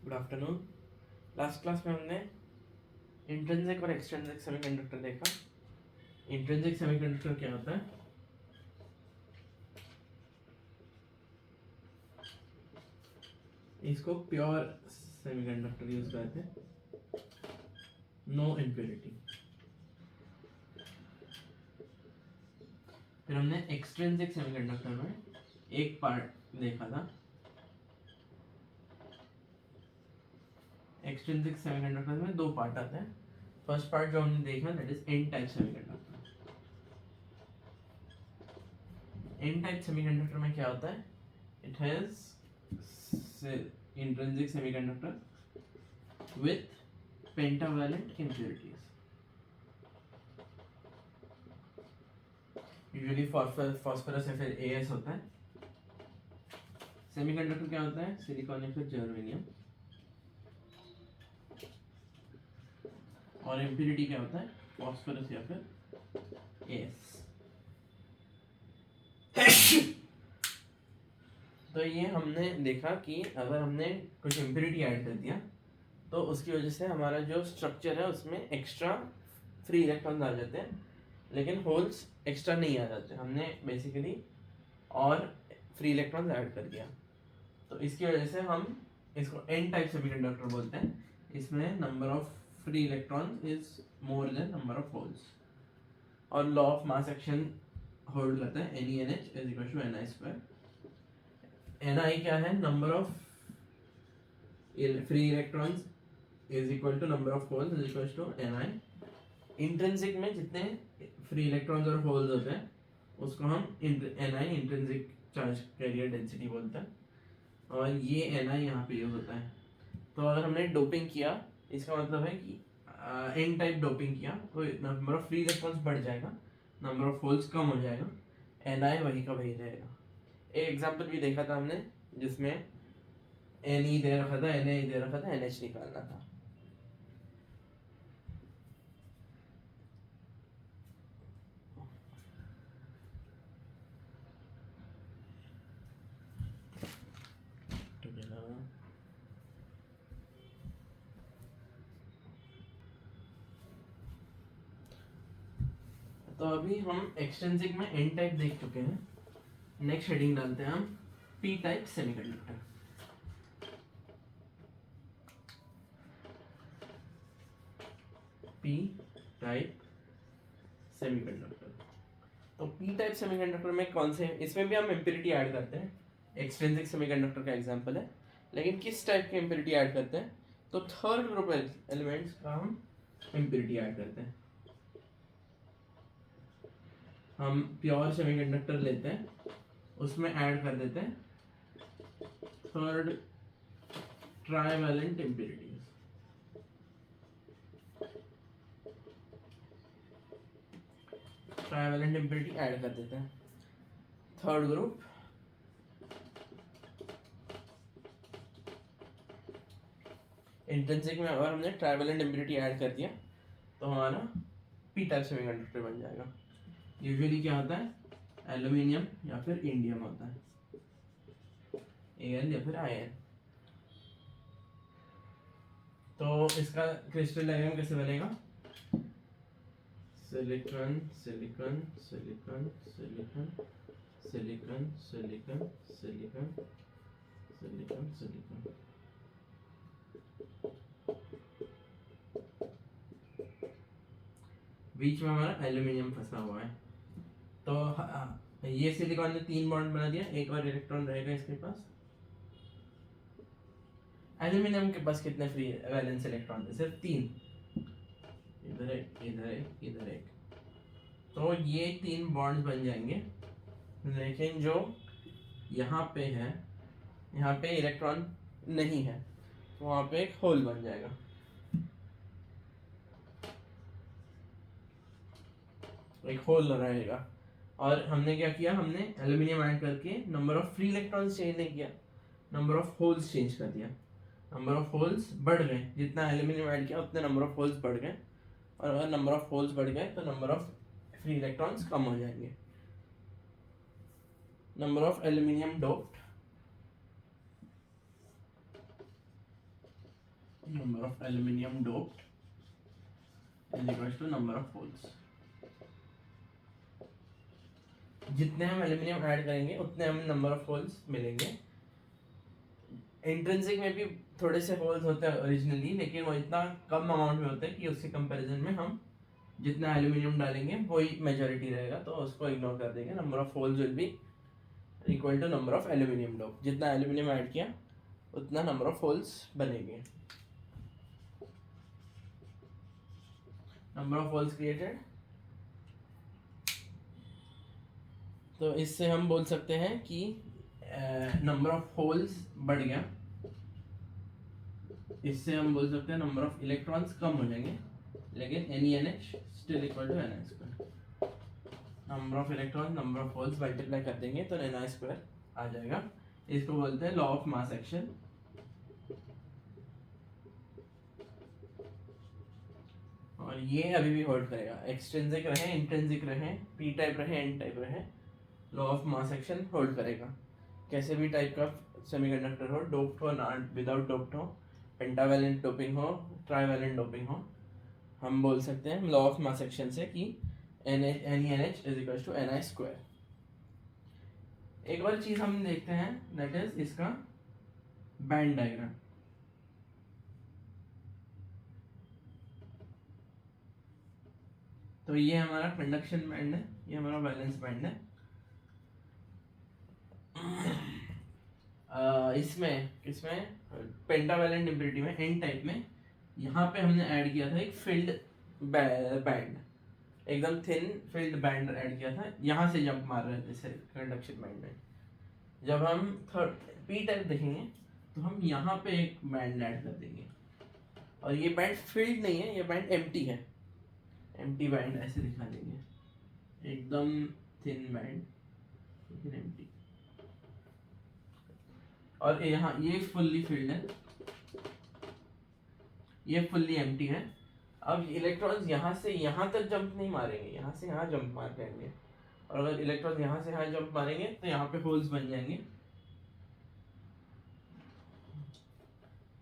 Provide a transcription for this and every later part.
Good afternoon. Last class में हमने intrinsic और एक्सट्रिंसिक सेमीकंडक्टर देखा। इंट्रिंसिक सेमीकंडक्टर क्या होता है? इसको प्योर सेमीकंडक्टर यूज करते हैं, नो इम्प्योरिटी। फिर हमने एक्सट्रिंसिक सेमीकंडक्टर में एक पार्ट देखा था। एक्सट्रिंसिक सेमीकंडक्टर में दो पार्ट आते हैं। फर्स्ट पार्ट जो हमने देखा that is N type semiconductor. N type semiconductor में क्या होता है? It has intrinsic semiconductor with pentavalent impurities. Usually phosphorus या फिर AS होता है। सेमीकंडक्टर क्या होता है? सिलिकॉन या फिर जर्मेनियम। और इम्प्योरिटी क्या होता है? फॉस्फोरस या फिर AS। तो ये हमने देखा कि अगर हमने कुछ इम्प्योरिटी ऐड कर दिया तो उसकी वजह से हमारा जो स्ट्रक्चर है उसमें एक्स्ट्रा फ्री इलेक्ट्रॉन्स आ जाते हैं, लेकिन होल्स एक्स्ट्रा नहीं आ जाते। हमने बेसिकली और फ्री इलेक्ट्रॉन्स ऐड कर दिया, तो इसकी वजह से हम इसको एन टाइप सेमीकंडक्टर बोलते हैं। इसमें number of free electrons is more than number of holes, और law of mass action hold करता है। NeNH is equal to Ni²। Ni क्या है? Number of free electrons is equal to number of holes is equal to Ni। Intrinsic में जितने free electrons और holes होते हैं उसको हम Ni intrinsic charge carrier density बोलते हैं, और ये Ni यहाँ पे यूज होता है। तो अगर हमने डोपिंग किया, इसका मतलब है कि एन टाइप डोपिंग किया तो नंबर ऑफ फ्री इलेक्ट्रॉन्स बढ़ जाएगा, नंबर ऑफ होल्स कम हो जाएगा, Ni वही का वही रहेगा। एक एग्जांपल भी देखा था हमने जिसमें Ne दे रखा था, Na दे रखा था, NH निकालना था। तो अभी हम एक्सट्रिंसिक में एन टाइप देख चुके हैं। नेक्स्ट हेडिंग डालते हैं हम P type semiconductor. P type semiconductor. तो पी टाइप सेमीकंडक्टर में कौन से, इसमें भी हम इम्प्योरिटी ऐड करते हैं। एक्सट्रिंसिक सेमीकंडक्टर का एग्जांपल है, लेकिन किस टाइप की इम्प्योरिटी ऐड करते हैं? तो थर्ड ग्रुप एलिमेंट्स का हम इम्प्योरिटी ऐड करते हैं। हम प्योर सेमीकंडक्टर लेते हैं, उसमें ऐड कर देते हैं third trivalent impurities. Trivalent impurity add कर देते हैं, थर्ड ग्रुप। इंट्रिंसिक में अगर हमने ट्राइवैलेंट इम्प्योरिटी ऐड कर दिया तो हमारा पी टाइप सेमीकंडक्टर बन जाएगा। यूजुअली क्या होता है? एल्यूमिनियम या फिर इंडियम होता है, Al या फिर In। तो इसका क्रिस्टल डायग्राम कैसे बनेगा? Silicon silicon silicon silicon silicon silicon silicon silicon silicon. बीच में हमारा एल्यूमिनियम फंसा हुआ है। तो ये सिलिकॉन ने 3 बॉन्ड बना दिया, एक और इलेक्ट्रॉन रहेगा इसके पास। एल्यूमिनियम के पास कितने फ्री वैलेंस इलेक्ट्रॉन है? सिर्फ 3। इधर एक, इधर एक, इधर एक। तो ये 3 बॉन्ड्स बन जाएंगे, लेकिन जो यहाँ पे है, यहाँ पे इलेक्ट्रॉन नहीं है, तो वहाँ पे एक होल बन जाएगा। एक होल रहेगा। और हमने क्या किया? हमने एल्यूमिनियम ऐड करके number of free electrons change नहीं किया, नंबर ऑफ होल्स चेंज कर दिया। नंबर ऑफ होल्स बढ़ गए, जितना एल्यूमिनियम ऐड किया उतने नंबर ऑफ होल्स बढ़ गए, और अगर नंबर ऑफ होल्स बढ़ गए तो नंबर ऑफ फ्री इलेक्ट्रॉन्स कम हो जाएंगे। Number of aluminium doped number of aluminium doped is equal to number of holes. जितने हम एल्यूमिनियम ऐड करेंगे उतने हमें नंबर ऑफ होल्स मिलेंगे। इंट्रिंसिक में भी थोड़े से होल्स होते हैं ओरिजिनली, लेकिन वो इतना कम अमाउंट में होते हैं कि उसके कंपैरिजन में हम जितना एल्यूमिनियम डालेंगे वही मेजॉरिटी रहेगा, तो उसको इग्नोर कर देंगे। Number of holes will be equal to number of aluminium dope. जितना एल्यूमिनियम ऐड किया उतना नंबर ऑफ होल्स बनेंगे। नंबर ऑफ होल्स क्रिएटेड, तो इससे हम बोल सकते हैं कि नंबर ऑफ होल्स बढ़ गया। इससे हम बोल सकते हैं नंबर ऑफ इलेक्ट्रॉन्स कम हो जाएंगे, लेकिन NeNH still equal to Ni square. Number of electron number of holes multiply कर देंगे तो Ni स्क्वायर आ जाएगा। इसको बोलते हैं लॉ ऑफ मास एक्शन। और ये अभी भी होल्ड करेगा, एक्सट्रिंसिक रहे इंट्रिंसिक रहे, पी टाइप रहे एन टाइप रहे, law of mass action hold करेगा। कैसे भी टाइप का सेमीकंडक्टर हो, डोप्ड हो ना विदाउट डोप्ड हो, पेंटावैलेंट डोपिंग हो, ट्राइवैलेंट डोपिंग हो, हम बोल सकते हैं लॉ ऑफ मास एक्शन से कि NeNH is equal to Ni square. एक और चीज हम देखते हैं, दैट इज इसका बैंड डायग्राम। तो ये हमारा कंडक्शन बैंड है, ये हमारा वैलेंस बैंड है। इसमें पेंटावैलेंट इम्प्योरिटी में एन टाइप में यहाँ पे हमने ऐड किया था एक फील्ड बैंड, एकदम थिन फील्ड बैंड ऐड किया था। यहाँ से जंप मार रहे थे कंडक्शन बैंड में। जब हम पी टाइप देखेंगे तो हम यहाँ पे एक बैंड ऐड कर देंगे, और ये बैंड फील्ड नहीं है, ये बैंड एम्प्टी है। एम्प्टी बैंड ऐसे दिखा देंगे, एकदम थिन बैंड लेकिन एम्प्टी। और यहाँ ये फुल्ली फील्ड है, ये फुल्ली एम्प्टी है। अब इलेक्ट्रॉन्स यहाँ से यहाँ तक जंप नहीं मारेंगे, यहाँ से यहाँ जंप मार जाएंगे। और अगर इलेक्ट्रॉन यहाँ से यहाँ जंप मारेंगे तो यहाँ पे होल्स बन जाएंगे,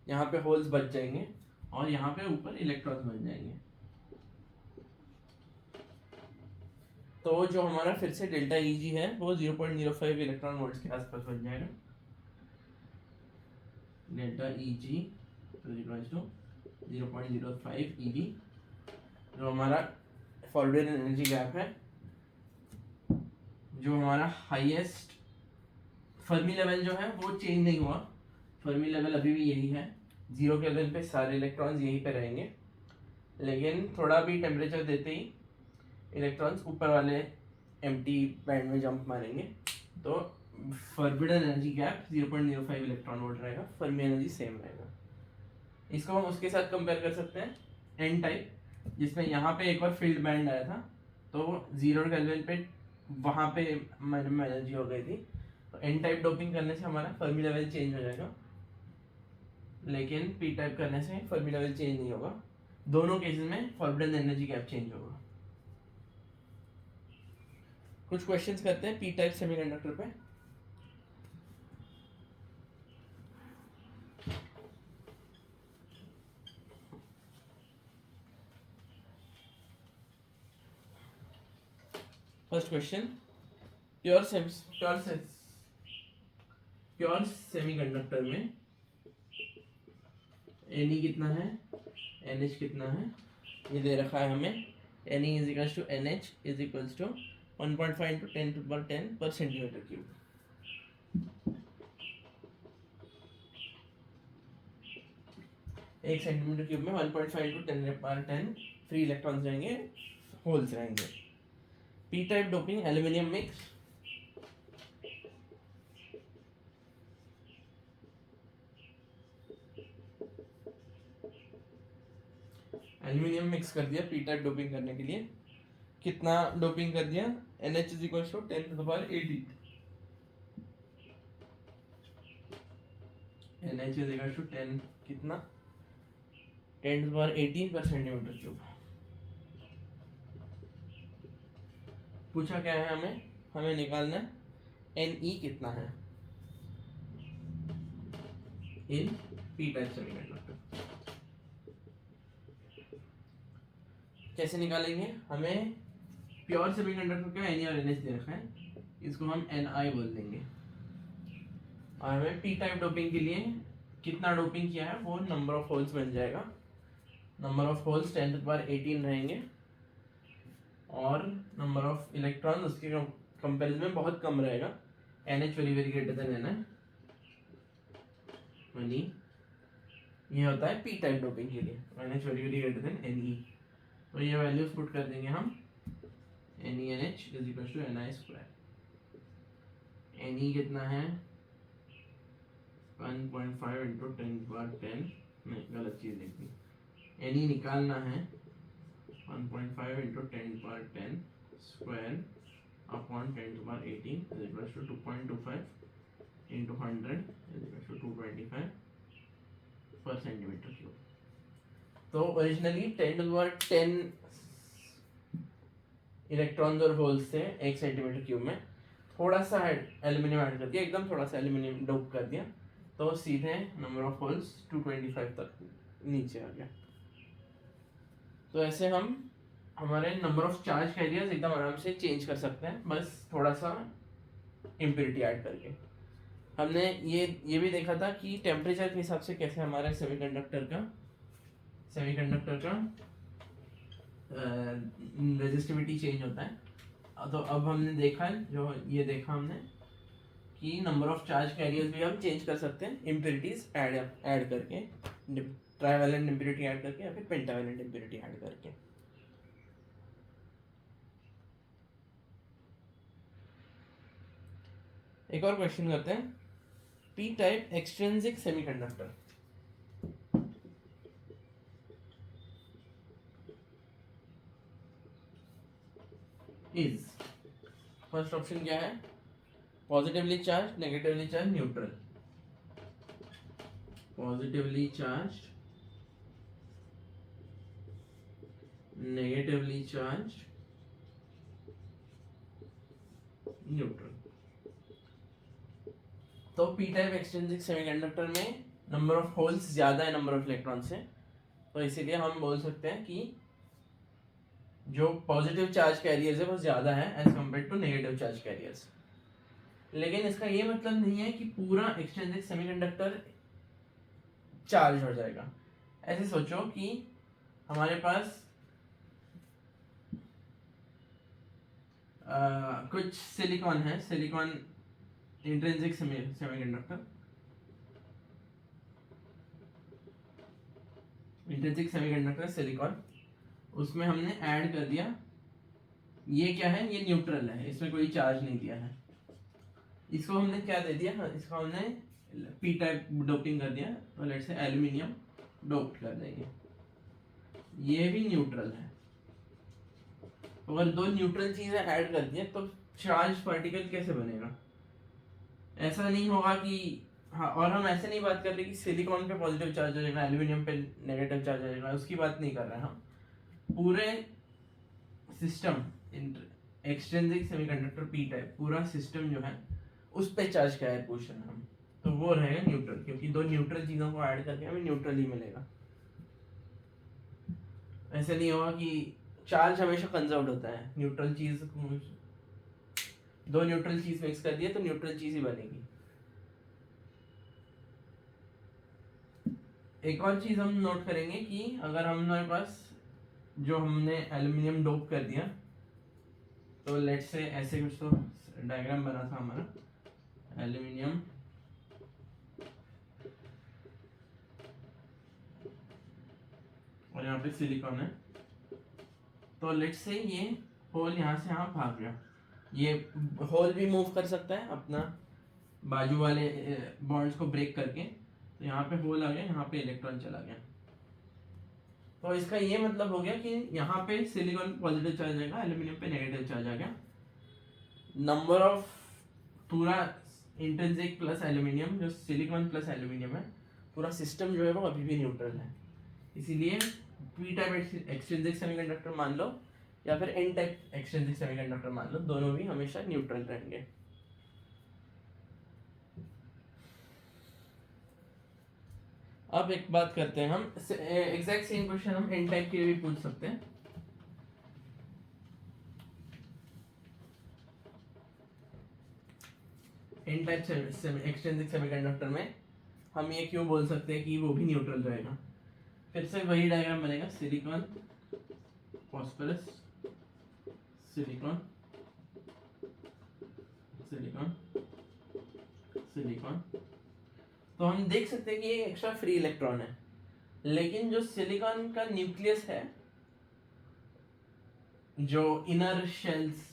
यहाँ पे होल्स बच जाएंगे, और यहाँ पे ऊपर इलेक्ट्रॉन्स बन जाएंगे। तो जो हमारा फिर से डेल्टा Eg है वो 0.05 इलेक्ट्रॉन वोल्ट्स के आसपास बन जाएगा। Delta Eg equals to 0.05 EV, जो हमारा फॉरवर्ड एनर्जी गैप है, जो हमारा हाईएस्ट फर्मी लेवल जो है वो चेंज नहीं हुआ। फर्मी लेवल अभी भी यही है, 0 केल्विन पे सारे इलेक्ट्रॉन्स यहीं पे रहेंगे, लेकिन थोड़ा भी टेम्परेचर देते ही इलेक्ट्रॉन्स ऊपर वाले एम्प्टी बैंड में जंप मारेंगे। तो forbidden energy gap 0.05 electron volt रहेगा, फर्मी एनर्जी सेम रहेगा। इसको हम उसके साथ कंपेयर कर सकते हैं एन टाइप, जिसमें यहाँ पे एक बार फील्ड बैंड आया था, तो 0 केल्विन पे वहाँ पे मिनिमम एनर्जी हो गई थी। तो एन टाइप डोपिंग करने से हमारा फर्मी लेवल चेंज हो जाएगा, लेकिन पी टाइप करने से फर्मी लेवल चेंज नहीं होगा। दोनों केसेस में फॉरबिडन एनर्जी गैप चेंज होगा। कुछ क्वेश्चंस करते हैं पी टाइप सेमीकंडक्टर पे। फर्स्ट क्वेश्चन, प्योर सेमीकंडक्टर में Ne कितना है, NH कितना है, ये दे रखा है हमें। Ne is equals to NH is equals to 1.5 into 10 per centimetre cube. एक सेंटीमीटर क्यूब में 1.5 into 10 फ्री इलेक्ट्रॉन्स रहेंगे, होल्स रहेंगे। P type doping aluminium mix, aluminium mix कर दिया पी टाइप डोपिंग करने के लिए। कितना डोपिंग कर दिया, NH is equal to 10 to the power 80। NH is equal to 10 कितना, 10 to the power 80 per centimetre cube. पूछा क्या है हमें निकालना है Ne कितना है इन पी टाइप सेमीकंडक्टर। कैसे निकालेंगे? हमें प्योर सेमीकंडक्टर का एन और एन एच दे रखा है, इसको हम एन आई बोल देंगे। और हमें पी टाइप डोपिंग के लिए कितना डोपिंग किया है वो नंबर ऑफ होल्स बन जाएगा। नंबर ऑफ होल्स 10⁻18 रहेंगे और नंबर ऑफ इलेक्ट्रॉन उसके कंपेरिजन में बहुत कम रहेगा। NH very very greater then NI, ये होता है पी टाइप डोपिंग के लिए। NH very very greater than NE, तो ये वैल्यूज पुट कर देंगे हम। NeNH is equal to Ni²। Ne कितना है? 1.5 इंटू 10⁻10, नहीं गलत चीज लिख दी। Ne निकालना है 1.5 into 10⁻10 square upon 10⁻18 is equal to 2.25 into 100 is equal to 225 पर सेंटीमीटर क्यूब। तो ओरिजिनली 10⁻10 इलेक्ट्रॉन्स और होल्स थे 1 सेंटीमीटर क्यूब में, थोड़ा सा एल्यूमिनियम ऐड कर दिया, एकदम थोड़ा सा एल्यूमिनियम डोप कर दिया, तो सीधे नंबर ऑफ होल्स 225 तक नीचे आ गया। तो ऐसे हम हमारे नंबर ऑफ चार्ज कैरियर्स एकदम आराम से चेंज कर सकते हैं, बस थोड़ा सा इम्प्योरिटी ऐड करके। हमने ये भी देखा था कि टेम्परेचर के हिसाब से कैसे हमारे सेमीकंडक्टर का रेजिस्टिविटी चेंज होता है। तो अब हमने देखा है, जो ये देखा हमने कि नंबर ऑफ चार्ज कैरियर्स भी हम चेंज कर सकते हैं इम्प्योरिटीज ऐड करके, ट्राइवैलेंट इम्प्योरिटी ऐड करके या फिर पेंटावैलेंट इम्प्योरिटी ऐड करके। एक और क्वेश्चन करते हैं। P type extrinsic semiconductor is, first option क्या है? Positively charge, negatively charge, neutral. Positively charge, negatively charge, neutral. तो पी टाइप एक्सट्रिंसिक सेमीकंडक्टर में नंबर ऑफ होल्स ज्यादा है नंबर ऑफ इलेक्ट्रॉन से, तो इसीलिए हम बोल सकते हैं कि जो पॉजिटिव चार्ज कैरियर्स है वो ज्यादा है as compare to negative charge carriers. लेकिन इसका ये मतलब नहीं है कि पूरा एक्सट्रिंसिक सेमीकंडक्टर चार्ज हो जाएगा। ऐसे सोचो कि हमारे पास कुछ सिलिकॉन है, silicon intrinsic semiconductor, intrinsic semiconductor silicon, उसमें हमने ऐड कर दिया, ये क्या है? ये न्यूट्रल है, इसमें कोई चार्ज नहीं दिया है। इसको हमने क्या दे दिया? इसको हमने पी टाइप डोपिंग कर दिया, तो लेट्स से एल्यूमिनियम डोप्ड कर देंगे, ये भी न्यूट्रल है। अगर दो न्यूट्रल चीजें ऐड कर दिया तो चार्ज पार्टिकल कैसे बनेगा? ऐसा नहीं होगा कि हाँ, और हम ऐसे नहीं बात कर रहे कि सिलिकॉन पे पॉजिटिव चार्ज हो जाएगा, एल्यूमिनियम पे नेगेटिव चार्ज हो जाएगा, उसकी बात नहीं कर रहे हैं हम। पूरे system extrinsic semiconductor P type पूरा सिस्टम जो है उस पे चार्ज क्या है पूछ रहे हैं हम, तो वो रहेगा न्यूट्रल, क्योंकि दो न्यूट्रल चीजों को ऐड करके हमें न्यूट्रल ही मिलेगा। ऐसे नहीं होगा कि चार्ज हमेशा कंजर्व्ड होता है, न्यूट्रल चीज, दो न्यूट्रल चीज मिक्स कर दिए तो न्यूट्रल चीज ही बनेगी। एक और चीज हम नोट करेंगे कि अगर हमारे पास जो हमने एल्यूमिनियम डोप कर दिया, तो लेट्स से ऐसे कुछ तो डायग्राम बना था हमारा, एल्यूमिनियम और यहाँ पे सिलिकॉन है, तो लेट्स से ये होल यहाँ से यहाँ भाग गया, ये होल भी मूव कर सकता है अपना बाजू वाले बॉन्ड्स को ब्रेक करके, तो यहाँ पे होल आ गया, यहाँ पे इलेक्ट्रॉन चला गया। तो इसका ये मतलब हो गया कि यहाँ पे सिलिकॉन पॉजिटिव चार्ज आएगा, एल्यूमिनियम पे नेगेटिव चार्ज आ गया। नंबर ऑफ पूरा इंट्रिंसिक प्लस एल्यूमिनियम, जो सिलिकॉन प्लस एल्यूमिनियम है, पूरा सिस्टम जो है वो अभी भी न्यूट्रल है। इसीलिए पी टाइप एक्सट्रिंसिक सेमीकंडक्टर मान लो या फिर एन टाइप एक्सट्रिंसिक सेमीकंडक्टर मान लो, दोनों भी हमेशा न्यूट्रल रहेंगे। अब एक बात करते हैं हम, एग्जैक्ट सेम क्वेश्चन हम एन टाइप के लिए भी पूछ सकते हैं। एन टाइप एक्सट्रिंसिक सेमीकंडक्टर में हम ये क्यों बोल सकते हैं कि वो भी न्यूट्रल रहेगा। फिर से वही डायग्राम बनेगा, silicon, phosphorus, silicon, silicon, silicon. तो हम देख सकते हैं कि ये एक्स्ट्रा फ्री इलेक्ट्रॉन है, लेकिन जो सिलिकॉन का न्यूक्लियस है, जो इनर शेल्स,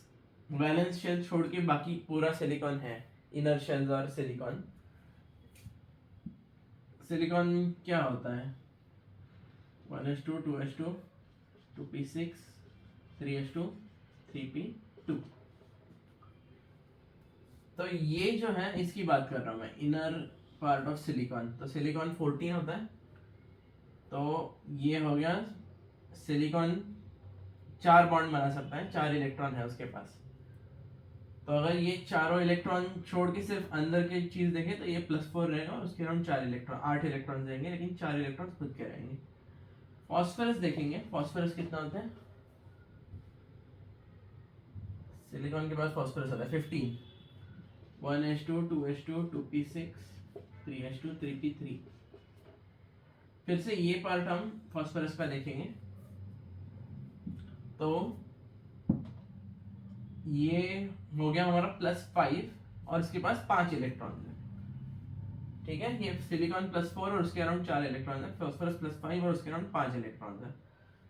वैलेंस शेल छोड़ के बाकी पूरा सिलिकॉन है, इनर शेल्स और सिलिकॉन। सिलिकॉन क्या होता है, 1s2 2s2 2p6 3s2 3p2। तो ये जो है इसकी बात कर रहा हूं मैं, इनर पार्ट ऑफ सिलिकॉन। तो सिलिकॉन 14 होता है, तो ये हो गया सिलिकॉन 4 बॉन्ड बना सकता है, 4 इलेक्ट्रॉन है उसके पास। तो अगर ये चारों इलेक्ट्रॉन छोड़ के सिर्फ अंदर की चीज देखें तो ये +4 रहेगा और उसके अराउंड 4 इलेक्ट्रॉन, 8 इलेक्ट्रॉन रहेंगे, लेकिन 4 इलेक्ट्रॉन खुद के रहेंगे। फॉस्फोरस देखेंगे, फॉस्फोरस कितना होता है, सिलिकॉन के पास फॉस्फोरस होता है 15, 1s2 2s2 2p6 3s2 3p3। फिर से ये पार्ट हम फॉस्फोरस का देखेंगे, तो ये हो गया हमारा +5 और इसके पास 5 इलेक्ट्रॉन है। ठीक है, ये सिलिकॉन +4 और उसके अराउंड 4 इलेक्ट्रॉन है, फॉस्फोरस +5 और उसके अराउंड 5 इलेक्ट्रॉन है।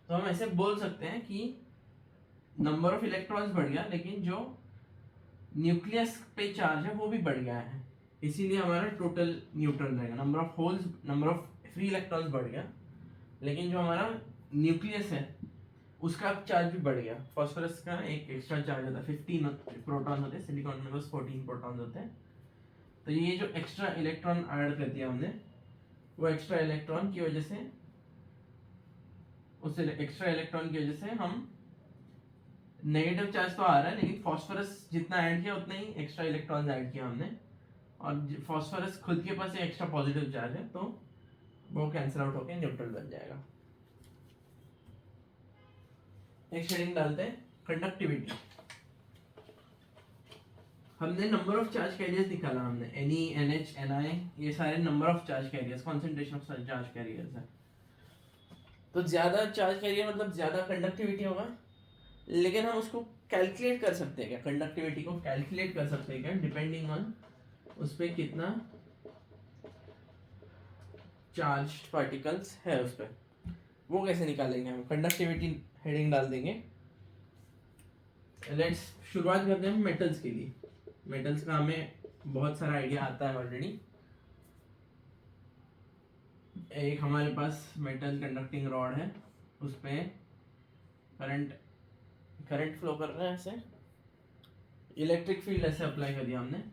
तो हम ऐसे बोल सकते हैं कि नंबर ऑफ इलेक्ट्रॉन्स बढ़ गया, लेकिन जो न्यूक्लियस पे चार्ज है वो भी बढ़ गया है, इसीलिए हमारा टोटल न्यूट्रल रहेगा। Number of holes, number of free electrons बढ़ गया, लेकिन जो हमारा न्यूक्लियस है उसका चार्ज भी बढ़ गया। फॉस्फोरस का एक एक्स्ट्रा चार्ज होता है, 15 प्रोटॉन होते हैं, सिलिकॉन में बस 14 प्रोटॉन होते हैं। तो ये जो एक्स्ट्रा इलेक्ट्रॉन ऐड कर दिया हमने, वो एक्स्ट्रा इलेक्ट्रॉन की वजह से, उस एक्स्ट्रा इलेक्ट्रॉन की वजह से हम नेगेटिव चार्ज तो आ रहा है, लेकिन फॉस्फोरस जितना ऐड किया उतना ही एक्स्ट्रा इलेक्ट्रॉन ऐड किया हमने, और फॉस्फोरस खुद के पास एक्स्ट्रा पॉजिटिव चार्ज है, तो वो कैंसिल आउट होकर न्यूट्रल बन जाएगा। नेक्स्ट हेडिंग डालते हैं, कंडक्टिविटी। हमने नंबर ऑफ चार्ज कैरियर्स निकाला, हमने Ne, NH, Ni, ये सारे number of charge carriers, concentration of charge carriers है। तो ज्यादा चार्ज कैरियर मतलब ज्यादा कंडक्टिविटी होगा, लेकिन हम उसको कैलकुलेट कर सकते हैं क्या, कंडक्टिविटी को कैलकुलेट कर सकते हैं क्या, डिपेंडिंग ऑन उस पर कितना चार्ज पार्टिकल्स है उस पर। वो कैसे निकालेंगे हम, कंडक्टिविटी हेडिंग डाल देंगे। लेट्स शुरुआत करते हैं मेटल्स के लिए। मेटल्स का हमें बहुत सारा आइडिया आता है ऑलरेडी। एक हमारे पास मेटल कंडक्टिंग रॉड है, उस पर करंट फ्लो कर रहा है, ऐसे इलेक्ट्रिक फील्ड ऐसे अप्लाई कर दिया हमने,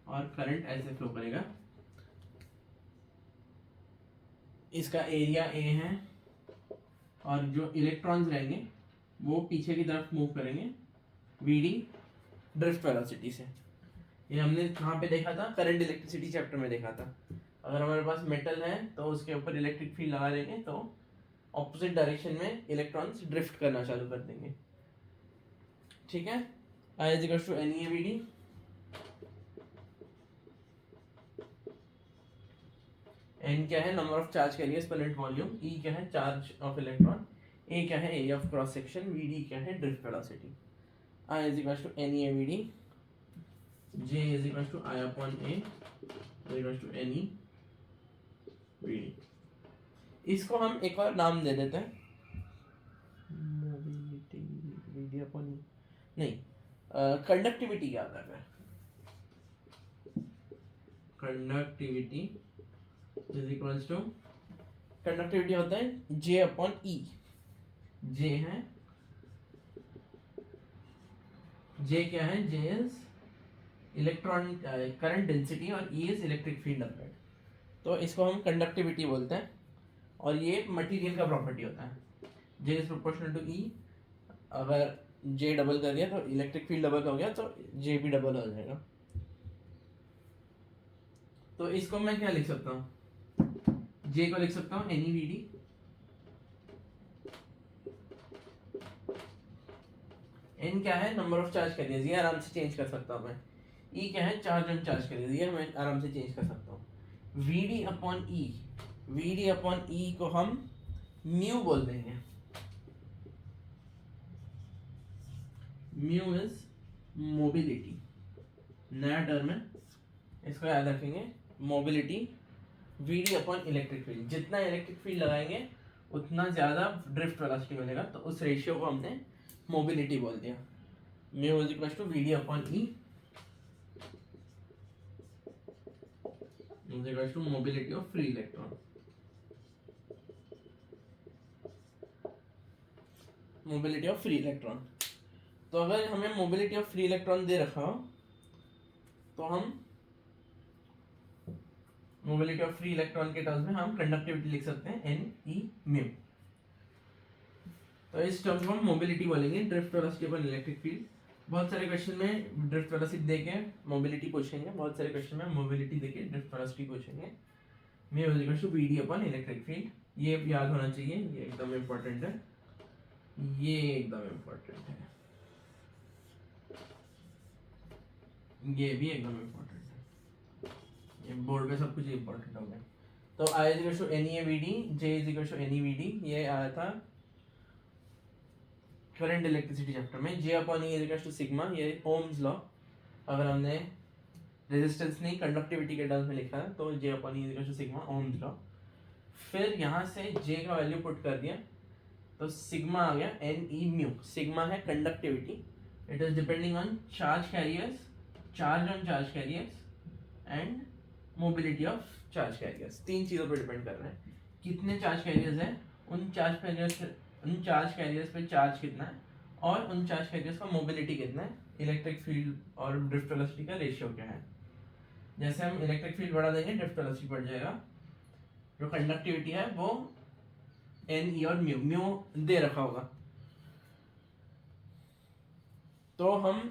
और करंट ऐसे फ्लो करेगा। इसका एरिया A है, और जो इलेक्ट्रॉन्स रहेंगे वो पीछे की तरफ मूव करेंगे VD ड्रिफ्ट वेलोसिटी से। ये हमने कहाँ पे देखा था, करंट इलेक्ट्रिसिटी चैप्टर में देखा था। अगर हमारे पास मेटल है तो उसके ऊपर इलेक्ट्रिक फील्ड लगा देंगे तो ऑपोजिट डायरेक्शन में इलेक्ट्रॉन्स ड्रिफ्ट करना चालू कर देंगे। ठीक है, I = NeVD। N क्या है, number of charge carriers per unit volume, E क्या है, चार्ज ऑफ इलेक्ट्रॉन, A क्या है, area of cross section, VD क्या है, drift velocity. I = NeVD, J = I/A NeVD। इसको हम एक और नाम दे देते हैं, मोबिलिटी VD/E, नहीं, कंडक्टिविटी याद आ गया। कंडक्टिविटी कंडक्टिविटी होता है J/E। J है, J क्या है, J is electron current density और E is electric field applied. तो इसको हम कंडक्टिविटी बोलते हैं, और ये मटेरियल का प्रॉपर्टी होता है। J is proportional to E, अगर J डबल कर दिया तो इलेक्ट्रिक फील्ड डबल हो गया, तो J भी डबल हो जाएगा। तो इसको मैं क्या लिख सकता हूँ, J को लिख सकता हूँ NeVD। n क्या है, नंबर ऑफ चार्ज कैरियर्स, ये आराम से चेंज कर सकता हूँ मैं। e क्या है, चार्ज ऑन चार्ज कैरियर्स, ये मैं आराम से चेंज कर सकता हूँ। vd अपॉन ई, vd अपॉन ई को हम म्यू बोल देंगे। म्यू इज मोबिलिटी, नया टर्म है, इसको याद रखेंगे। Mobility vd upon electric field, जितना इलेक्ट्रिक फील्ड लगाएंगे उतना ज़्यादा ड्रिफ्ट वेलोसिटी मिलेगा, तो उस रेशियो को हमने मोबिलिटी बोल दिया। Mu is equal to vd upon E is equal to mobility of free electron. Mobility of free electron, तो अगर हमें मोबिलिटी ऑफ फ्री इलेक्ट्रॉन दे रखा हो तो हम मोबिलिटी ऑफ फ्री इलेक्ट्रॉन के टर्म्स में हम कंडक्टिविटी लिख सकते हैं एन ई म्यू। तो इस टर्म को हम मोबिलिटी बोलेंगे, drift velocity upon electric field. बहुत सारे क्वेश्चन में ड्रिफ्ट वेलोसिटी देके मोबिलिटी पूछेंगे, बहुत सारे क्वेश्चन में मोबिलिटी देके ड्रिफ्ट वेलोसिटी पूछेंगे। Mu is equal to vd upon electric field, ये याद होना चाहिए, ये एकदम इम्पोर्टेंट है, ये एकदम इम्पोर्टेंट है, ये भी एकदम इम्पोर्टेंट है, ये बोर्ड पे सब कुछ इम्पोर्टेंट हो गया। तो I is equal to NeVD, J is equal to NeVD, ये आया था करंट इलेक्ट्रिसिटी चैप्टर में। J upon E is equal to sigma, ये ओम्स लॉ, अगर हमने रेजिस्टेंस नहीं कंडक्टिविटी के टर्म्स में लिखा है तो J upon E is equal to sigma, Ohm's law. फिर यहाँ से J का वैल्यू पुट कर दिया तो सिग्मा आ गया Ne म्यू। सिग्मा है conductivity, it is depending on charge carriers, charge on charge carriers and mobility of charge carriers, तीन चीज़ों पर डिपेंड कर रहे हैं। कितने चार्ज कैरियर्स हैं, उन चार्ज कैरियर्स पे चार्ज कितना है, और उन चार्ज कैरियर्स का मोबिलिटी कितना है, इलेक्ट्रिक फील्ड और ड्रिफ्ट वेलोसिटी का रेशियो क्या है। जैसे हम इलेक्ट्रिक फील्ड बढ़ा देंगे ड्रिफ्ट वेलोसिटी बढ़ जाएगा। जो कंडक्टिविटी है वो एन ई और म्यू, म्यू दे रखा होगा। तो हम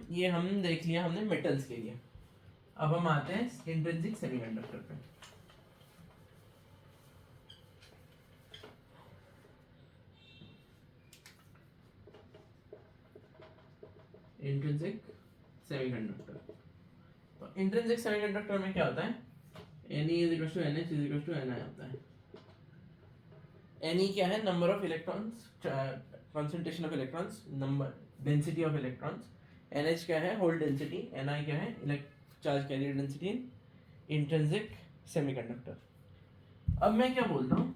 देख लिया हमने मेटल्स के लिए। अब हम आते हैं इंट्रिंसिक सेमीकंडक्टर पे। इंट्रिंसिक सेमीकंडक्टर, तो इंट्रिंसिक सेमीकंडक्टर में क्या होता है, Ne is equal to NH is equal to Ni होता है। Ne क्या है, number of electrons, concentration of electrons, number density of electrons. NH क्या है, होल डेंसिटी। Ni क्या है, charge carrier density in intrinsic semiconductor. अब मैं क्या बोलता हूँ,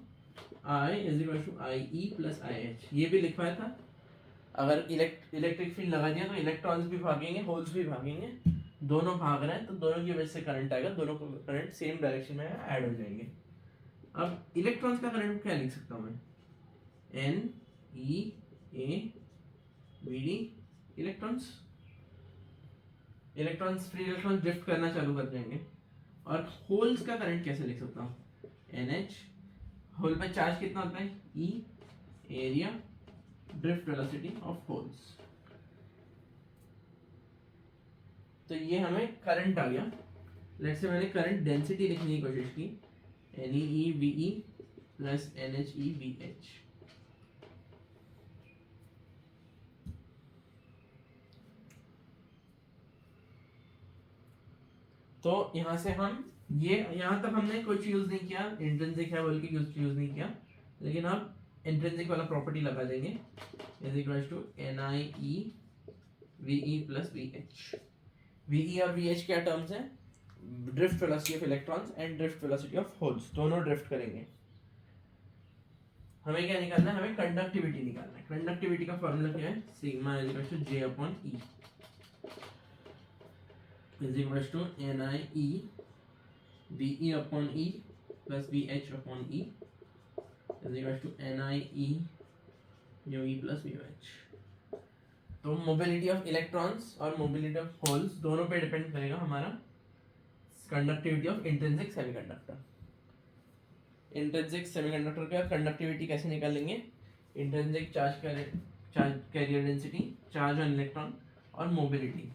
I is equal to IE plus IH, ये भी लिखवाया था। अगर इलेक्ट्रिक फील्ड लगा दिया तो इलेक्ट्रॉन्स भी भागेंगे, होल्स भी भागेंगे, दोनों भाग रहे हैं तो दोनों की वजह से करंट आएगा, दोनों को करंट सेम डायरेक्शन में ऐड हो जाएंगे। अब इलेक्ट्रॉन्स का करंट क्या लिख सकता हूँ मैं, N E A V D. Electrons free electrons drift करना चालू कर देंगे। और होल्स का करंट कैसे लिख सकता हूँ, एन एच, होल पे चार्ज कितना होता है, E, area, drift velocity of holes. तो ये हमें करंट आ गया। लेट्स से मैंने करंट डेंसिटी लिखने की कोशिश की, NeEVE प्लस NHEVH। तो यहाँ से हम ये, यहाँ तक हमने कुछ यूज नहीं किया, इंट्रिंसिक है बोल के यूज नहीं किया, लेकिन अब इंट्रिंसिक वाला प्रॉपर्टी लगा देंगे, is equal to NiEVE plus VH। VE और VH क्या टर्म्स हैं, drift velocity of electrons and drift velocity of holes, दोनों ड्रिफ्ट करेंगे। हमें क्या निकालना है, हमें कंडक्टिविटी निकालना है। कंडक्टिविटी का फॉर्मूला क्या है, sigma is equal to J upon E is equal to NiEVE upon E plus VH upon E is equal to NiEμE plus VH। तो मोबिलिटी ऑफ इलेक्ट्रॉन्स और मोबिलिटी ऑफ होल्स दोनों पे depend करेगा हमारा conductivity of intrinsic semiconductor. Intrinsic semiconductor का conductivity कैसे निकालेंगे, intrinsic charge carrier density, charge on electron और मोबिलिटी,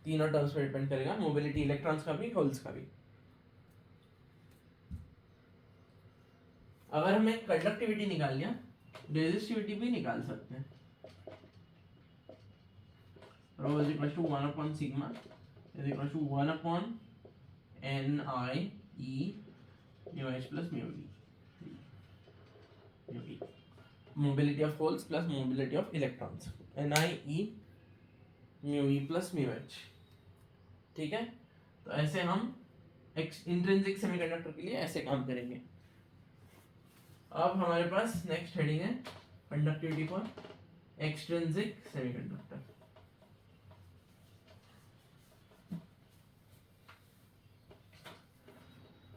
तीनों टर्म्स पे डिपेंड करेगा, मोबिलिटी इलेक्ट्रॉन्स का भी होल्स का भी। अगर हमें कंडक्टिविटी निकाल लिया, रेजिस्टिविटी भी निकाल सकते हैं। rho is equal to 1 upon sigma is equal to 1 upon ni e mu h plus mu e. Mobility of holes plus mobility of electrons, ni e mu e plus mu h. ठीक है, तो ऐसे हम intrinsic semiconductor के लिए ऐसे काम करेंगे. अब हमारे पास नेक्स्ट हेडिंग है कंडक्टिविटी फॉर एक्सट्रिंसिक सेमीकंडक्टर.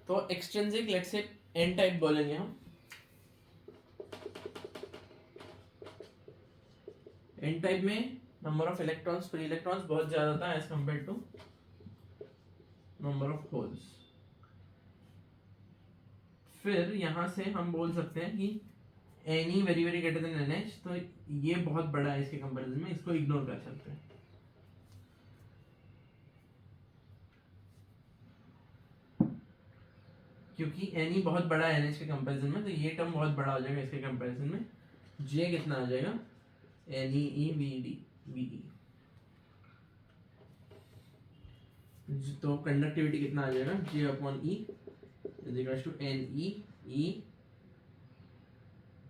तो extrinsic let's say n type बोलेंगे हम. एन टाइप में number of electrons, free electrons बहुत ज्यादा होता है as compare to number of holes. फिर यहां से हम बोल सकते हैं कि n e very very greater than n h, तो ये बहुत बड़ा है इसके कंपैरिजन में, इसको इग्नोर कर सकते हैं. क्योंकि एनी बहुत बड़ा है एन एच के कंपैरिजन में, तो ये टर्म बहुत बड़ा हो जाएगा इसके कंपैरिजन में. जे कितना आ जाएगा, n e v d v e. तो कंडक्टिविटी कितना आ जाएगा, J upon E is equal to N E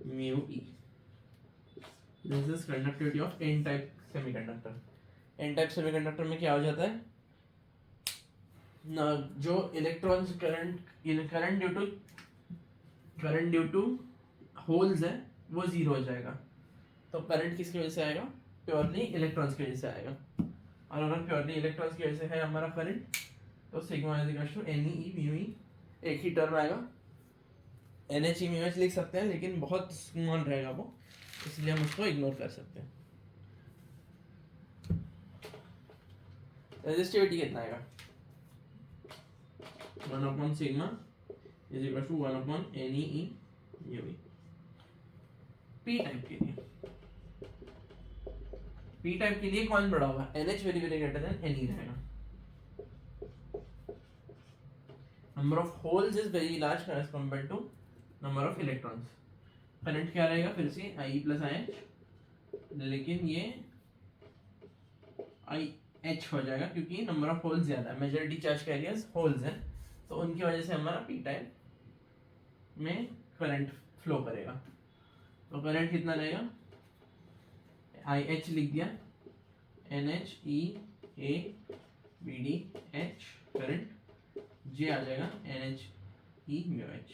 mu e. This is conductivity of n type semiconductor. N type semiconductor में क्या हो जाता है ना, जो electrons current due to holes है वो जीरो हो जाएगा. तो करंट किसकी वजह से आएगा, प्योरली इलेक्ट्रॉन्स की वजह से आएगा. और अगर प्योरली इलेक्ट्रॉन्स की वजह से है हमारा करंट, तो sigma is equal to N E mu E, एक ही टर्म आएगा. N H E mu H लिख सकते हैं लेकिन बहुत स्मॉल रहेगा वो, इसलिए हम उसको इग्नोर कर सकते हैं. रेजिस्टिविटी कितना आएगा, 1 upon sigma is equal to 1 upon N E mu E. P type के लिए, पी टाइप के लिए कौन बड़ा होगा, N H very very greater than N E रहेगा. Number of holes is very large as compare to number of electrons. Current क्या रहेगा फिर से आई प्लस आई एच, लेकिन ये आई एच हो जाएगा क्योंकि नंबर ऑफ होल्स ज्यादा है. मेजॉरिटी चार्ज कैरियर्स होल्स हैं, तो उनकी वजह से हमारा पी टाइप में करंट फ्लो करेगा. तो करंट कितना रहेगा, आई एच लिख दिया, N H E A B D H current, J आ जाएगा N H E mu H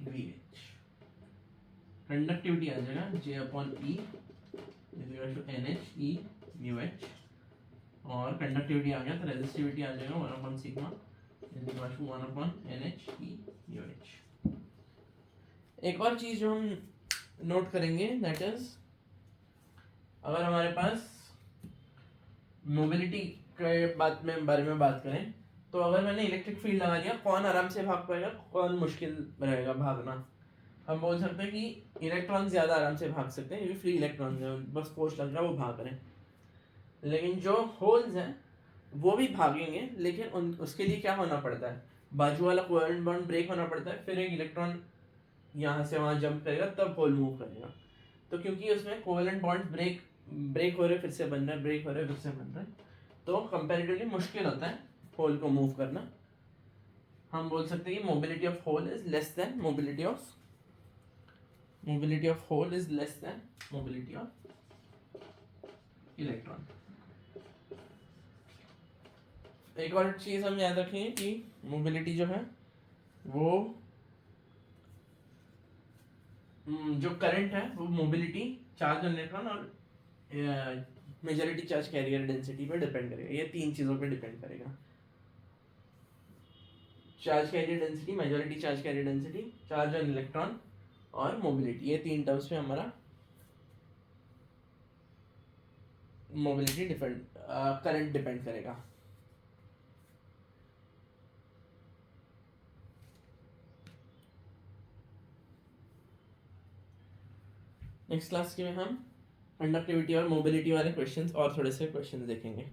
V H. Conductivity आ जाएगा J upon E is equal to N H E mu H. और conductivity आ गया तो रेजिस्टिविटी आ जाएगा 1 upon sigma is equal to 1 upon N H E mu H. एक और चीज जो हम नोट करेंगे दैट इज, अगर हमारे पास मोबिलिटी के बारे में बात करें, तो अगर मैंने इलेक्ट्रिक फील्ड लगा दिया, कौन आराम से भाग पाएगा, कौन मुश्किल रहेगा भागना. हम बोल सकते हैं कि इलेक्ट्रॉन ज़्यादा आराम से भाग सकते हैं क्योंकि फ्री इलेक्ट्रॉन है, बस फोर्स लग रहा है वो भाग रहे हैं. लेकिन जो होल्स हैं वो भी भागेंगे, लेकिन उसके लिए क्या होना पड़ता है, बाजू वाला कोवेलेंट बॉन्ड ब्रेक होना पड़ता है, फिर एक इलेक्ट्रॉन यहाँ से वहाँ जंप करेगा तब होल मूव करेगा. तो क्योंकि उसमें कोवेलेंट बॉन्ड ब्रेक हो रहे फिर से बन रहे, ब्रेक हो रहे फिर से बन रहे, तो कंपैरेटिवली मुश्किल होता है होल को मूव करना. हम बोल सकते हैं कि mobility of hole is less than mobility of hole is less than mobility of electron. एक और चीज हम याद रखेंगे कि मोबिलिटी जो है वो जो करंट है वो मोबिलिटी, चार्ज ऑन इलेक्ट्रॉन और मेजॉरिटी चार्ज कैरियर डेंसिटी पे डिपेंड करेगा. ये तीन चीज़ों पे डिपेंड करेगा, charge carrier density, majority charge carrier density, charge on electron और मोबिलिटी. ये तीन टर्म्स पे हमारा मोबिलिटी करंट डिपेंड करेगा. नेक्स्ट क्लास के में हम कंडक्टिविटी और मोबिलिटी वाले क्वेश्चंस और थोड़े से क्वेश्चंस देखेंगे.